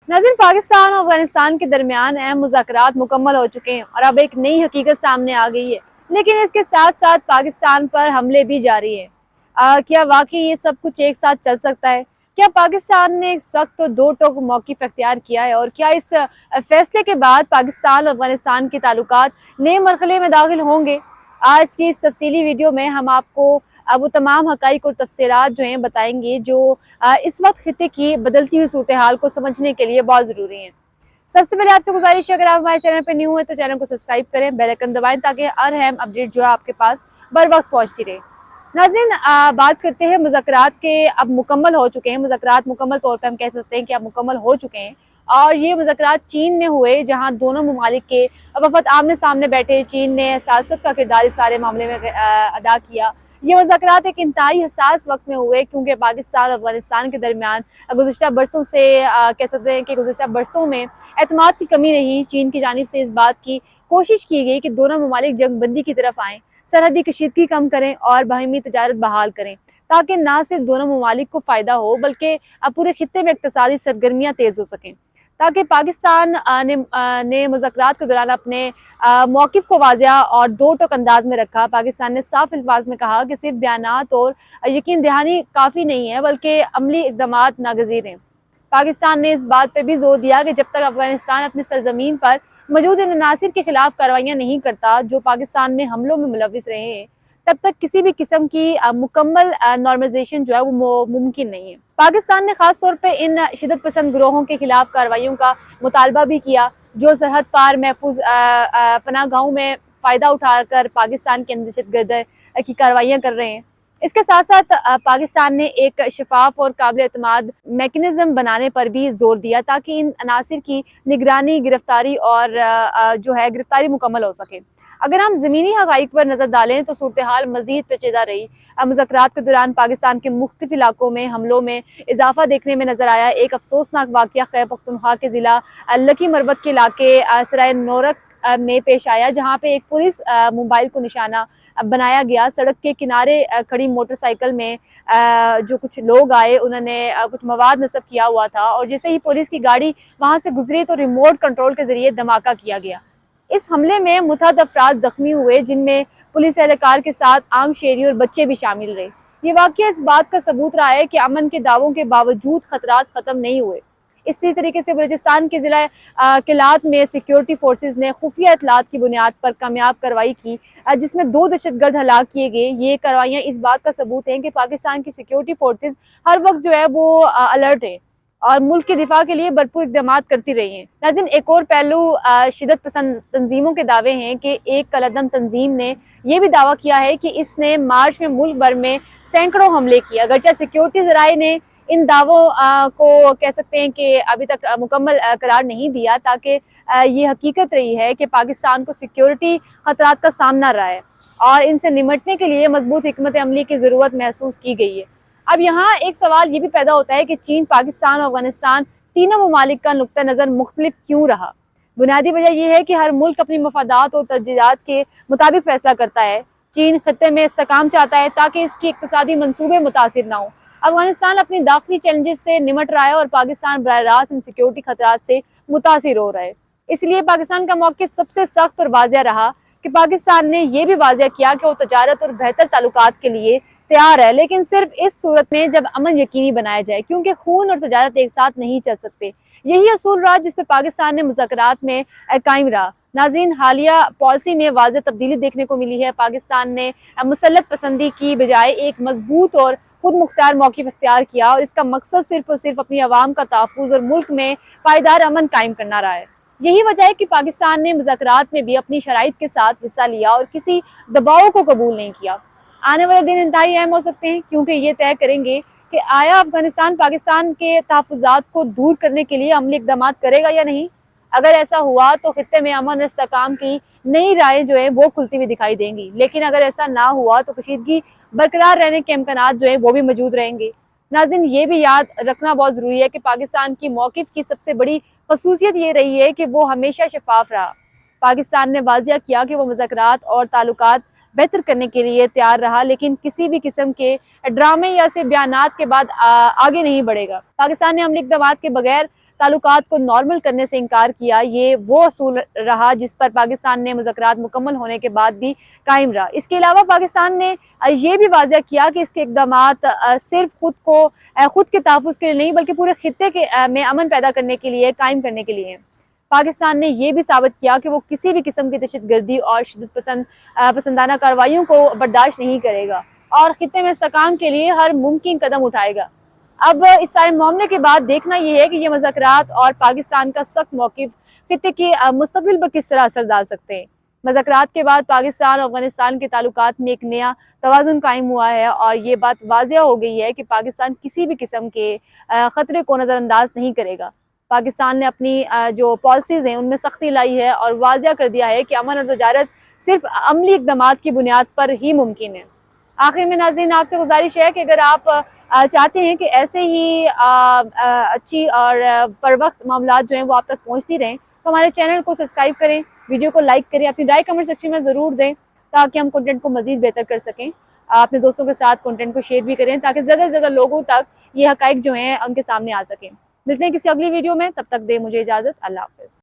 नाज़रीन, पाकिस्तान और अफगानिस्तान के दरमियान अहम मुज़ाकरात मुकम्मल हो चुके हैं और अब एक नई हकीकत सामने आ गई है। लेकिन इसके साथ साथ पाकिस्तान पर हमले भी जारी हैं। क्या वाकई ये सब कुछ एक साथ चल सकता है? क्या पाकिस्तान ने सख्त और दो टोक मौक़िफ़ अख्तियार किया है? और क्या इस फैसले के बाद पाकिस्तान और अफगानिस्तान के ताल्लुकात नए मरहले में दाखिल होंगे? आज की इस तफसीली वीडियो में हम आपको वो तमाम हक़ाइक़ और तफसीलात जो हैं बताएंगे जो इस वक्त खित्ते की बदलती हुई सूरत हाल को समझने के लिए बहुत ज़रूरी हैं। सबसे पहले आपसे गुजारिश है, अगर आप हमारे चैनल पर न्यू हैं तो चैनल को सब्सक्राइब करें, बेल आइकन दबाएं ताकि हर अहम अपडेट जो है आपके पास बर वक्त पहुँचती रहे। नाज़रीन, बात करते हैं मुज़ाकरात के अब मुकम्मल हो चुके हैं। मुज़ाकरात मुकम्मल तौर पर हम कह सकते हैं कि अब मुकम्मल हो चुके हैं और ये मुज़ाकरात चीन में हुए, जहाँ दोनों ममालिक के वफ़द आमने सामने बैठे। चीन ने सियासत का किरदार इस सारे मामले में अदा किया। ये मुज़ाकरात एक इंतहाई हसास वक्त में हुए क्योंकि पाकिस्तान और अफगानिस्तान के दरमियान गुज़िश्ता बरसों से कह सकते हैं कि गुज़िश्ता बरसों में एतमाद की कमी रही। चीन की जानिब से इस बात की कोशिश की गई कि दोनों ममालिक जंगबंदी की तरफ आएँ, सरहदी कशीदगी कम करें और बाहमी तजारत बहाल करें, ताकि ना सिर्फ दोनों ममालिक को फ़ायदा हो बल्कि पूरे खित्ते में इक़्तिसादी सरगर्मियाँ तेज़ हो सकें। ताकि पाकिस्तान ने मुज़ाकरात के दौरान अपने मौक़िफ़ को वाज़िया और दो टोक अंदाज में रखा। पाकिस्तान ने साफ अल्फाज में कहा कि सिर्फ बयानात और यकीन दहानी काफ़ी नहीं है बल्कि अमली इक़दामात नागज़ीर हैं। पाकिस्तान ने इस बात पर भी जोर दिया कि जब तक अफगानिस्तान अपनी सरजमीन पर मौजूद इन अनासिर के खिलाफ कार्रवाइयाँ नहीं करता जो पाकिस्तान में हमलों में मुलविस रहे हैं, तब तक किसी भी किस्म की मुकम्मल नॉर्मलाइजेशन जो है वो मुमकिन नहीं है। पाकिस्तान ने खास तौर पे इन शिदत पसंद ग्रोहों के खिलाफ कार्रवाइयों का मुतालबा भी किया जो सरहद पार महफूज पनाह गाहों में फ़ायदा उठाकर पाकिस्तान के अंदर दहशतगर्द की कार्रवाइयाँ कर रहे हैं। इसके साथ साथ पाकिस्तान ने एक शफाफ और काबिल एतमाद मैकेनिज़्म बनाने पर भी जोर दिया ताकि इन अनासिर की निगरानी, गिरफ्तारी और जो है गिरफ्तारी मुकम्मल हो सके। अगर हम ज़मीनी हक़ाइक़ पर नज़र डालें तो सूरत हाल मज़ीद पेचीदा रही। मुज़ाकरात के दौरान पाकिस्तान के मुख्तलिफ इलाकों में हमलों में इजाफा देखने में नज़र आया। एक अफसोसनाक वाक़या खैबर पख्तूनख्वा के ज़िला लकी मरबत के इलाके सराय नोरक में पेश आया, जहाँ पे एक पुलिस मोबाइल को निशाना बनाया गया। सड़क के किनारे खड़ी मोटरसाइकिल में जो कुछ लोग आए, उन्होंने कुछ मवाद नस्ब किया हुआ था और जैसे ही पुलिस की गाड़ी वहाँ से गुजरी तो रिमोट कंट्रोल के जरिए धमाका किया गया। इस हमले में मुतअद्दिद अफराद जख्मी हुए, जिनमें पुलिस एहलकार के साथ आम शहरी और बच्चे भी शामिल रहे। ये वाक़या इस बात का सबूत रहा है कि अमन के दावों के बावजूद खतरात ख़त्म नहीं हुए। इसी तरीके से बलूचिस्तान के ज़िला किलात में सिक्योरिटी फोर्सेस ने खुफिया इतलात की बुनियाद पर कामयाब कार्रवाई की, जिसमें 2 दहशतगर्द हलाक किए गए। ये कार्रवाइयाँ इस बात का सबूत हैं कि पाकिस्तान की सिक्योरिटी फोर्सेस हर वक्त जो है वो अलर्ट है और मुल्क के दिफा के लिए भरपूर इक़दामात करती रही हैं। नाज़रीन, एक और पहलू शिदत पसंद तंजीमों के दावे हैं कि एक कलअदम तंजीम ने यह भी दावा किया है कि इसने मार्च में मुल्क भर में सैकड़ों हमले किए। अगरचे सिक्योरिटी ज़राए ने इन दावों को कह सकते हैं कि अभी तक मुकम्मल करार नहीं दिया, ताकि ये हकीकत रही है कि पाकिस्तान को सिक्योरिटी खतरात का सामना रहा है और इनसे निमटने के लिए मजबूत हिकमत अमली की ज़रूरत महसूस की गई है। अब यहाँ एक सवाल ये भी पैदा होता है कि चीन, पाकिस्तान और अफगानिस्तान तीनों ममालिक का नुक्ता नज़र मुख्तलिफ क्यों रहा। बुनियादी वजह यह है कि हर मुल्क अपनी मफादात और तरजीहात के मुताबिक फैसला करता है। चीन खत्ते में इस्तेकाम चाहता है ताकि इसकी इक़्तिसादी मंसूबे मुतासिर ना हो। अफगानिस्तान अपनी दाखिली चैलेंजेस से निमट रहा है और पाकिस्तान बराह रास्त इन सिक्योरिटी खतरात से मुतासिर हो रहा है। इसलिए पाकिस्तान का मौक़िफ़ सबसे सख्त और वाज़िया रहा कि पाकिस्तान ने यह भी वाज़िया किया कि वो तजारत और बेहतर ताल्लुकात के लिए तैयार है, लेकिन सिर्फ इस सूरत में जब अमन यकीनी बनाया जाए, क्योंकि खून और तजारत एक साथ नहीं चल सकते। यही असूल रहा जिस पर पाकिस्तान ने मुज़ाकरात में कायम रहा। नाज़रीन, हालिया पॉलिसी में वाज़ेह तब्दीली देखने को मिली है। पाकिस्तान ने मुसल्लत पसंदी की बजाय एक मजबूत और खुद मुख्तार मौक़िफ़ इख्तियार किया और इसका मकसद सिर्फ और सिर्फ अपनी आवाम का तहफ़्फ़ुज़ और मुल्क में पायदार अमन कायम करना रहा है। यही वजह है कि पाकिस्तान ने मुज़ाकरात में भी अपनी शराइत के साथ हिस्सा लिया और किसी दबाव को कबूल नहीं किया। आने वाले दिन इंतहाई अहम हो सकते हैं क्योंकि ये तय करेंगे कि आया अफगानिस्तान पाकिस्तान के तहफ़्फ़ुज़ात को दूर करने के लिए अमली इक़दामात करेगा या नहीं। अगर ऐसा हुआ तो खित्ते में अमन इस्तेहकाम की नई राहें जो है वो खुलती हुई दिखाई देंगी, लेकिन अगर ऐसा ना हुआ तो कशीदगी बरकरार रहने के इम्कानात जो है वो भी मौजूद रहेंगे। नाज़रीन, ये भी याद रखना बहुत ज़रूरी है कि पाकिस्तान की मौक़िफ़ की सबसे बड़ी ख़ुसूसियत ये रही है कि वो हमेशा शफाफ रहा। पाकिस्तान ने वाजिया किया कि वो मुज़ाकरात और ताल्लुकात बेहतर करने के लिए तैयार रहा, लेकिन किसी भी किस्म के ड्रामे या से बयानात के बाद आगे नहीं बढ़ेगा। पाकिस्तान ने अमली इक़दाम के बगैर ताल्लुकात को नॉर्मल करने से इनकार किया। ये वो असूल रहा जिस पर पाकिस्तान ने मुज़ाकरात मुकम्मल होने के बाद भी कायम रहा। इसके अलावा पाकिस्तान ने ये भी वाज़ह किया कि इसके इक़दामात सिर्फ खुद के तहफ़्फ़ुज़ के लिए नहीं, बल्कि पूरे खित्ते के में अमन पैदा करने के लिए, कायम करने के लिए। पाकिस्तान ने यह भी साबित किया कि वो किसी भी किस्म की दहशतगर्दी और शिद्दत पसंदाना कार्रवाइयों को बर्दाश्त नहीं करेगा और खित्ते में इस्तेहकाम के लिए हर मुमकिन कदम उठाएगा। अब इस सारे मामले के बाद देखना यह है कि ये मुज़ाकरात और पाकिस्तान का सख्त मौक़िफ़ खित्ते के मुस्तक़बिल पर किस तरह असर डाल सकते हैं। मुज़ाकरात के बाद पाकिस्तान और अफ़गानिस्तान के ताल्लुकात में एक नया तवाज़ुन कायम हुआ है और ये बात वाज़िया हो गई है कि पाकिस्तान किसी भी किस्म के ख़तरे को नज़रअंदाज नहीं करेगा। पाकिस्तान ने अपनी जो पॉलिसीज़ हैं उनमें सख्ती लाई है और वाज़िया कर दिया है कि अमन और तजारत सिर्फ अमली इक़दामात की बुनियाद पर ही मुमकिन है। आखिर में नाज़रीन, आपसे गुजारिश है कि अगर आप चाहते हैं कि ऐसे ही अच्छी और पर वक्त मामलात जो हैं वो आप तक पहुँचती रहें, तो हमारे चैनल को सब्सक्राइब करें, वीडियो को लाइक करें, अपनी राय कमेंट सेक्शन में ज़रूर दें ताकि हम कंटेंट को मज़ीद बेहतर कर सकें। अपने दोस्तों के साथ कंटेंट को शेयर भी करें ताकि ज़्यादा से ज़्यादा लोगों तक ये हक़ाइक़ जो हैं उनके सामने आ सकें। मिलते हैं किसी अगली वीडियो में, तब तक दे मुझे इजाज़त। अल्लाह हाफ़िज़।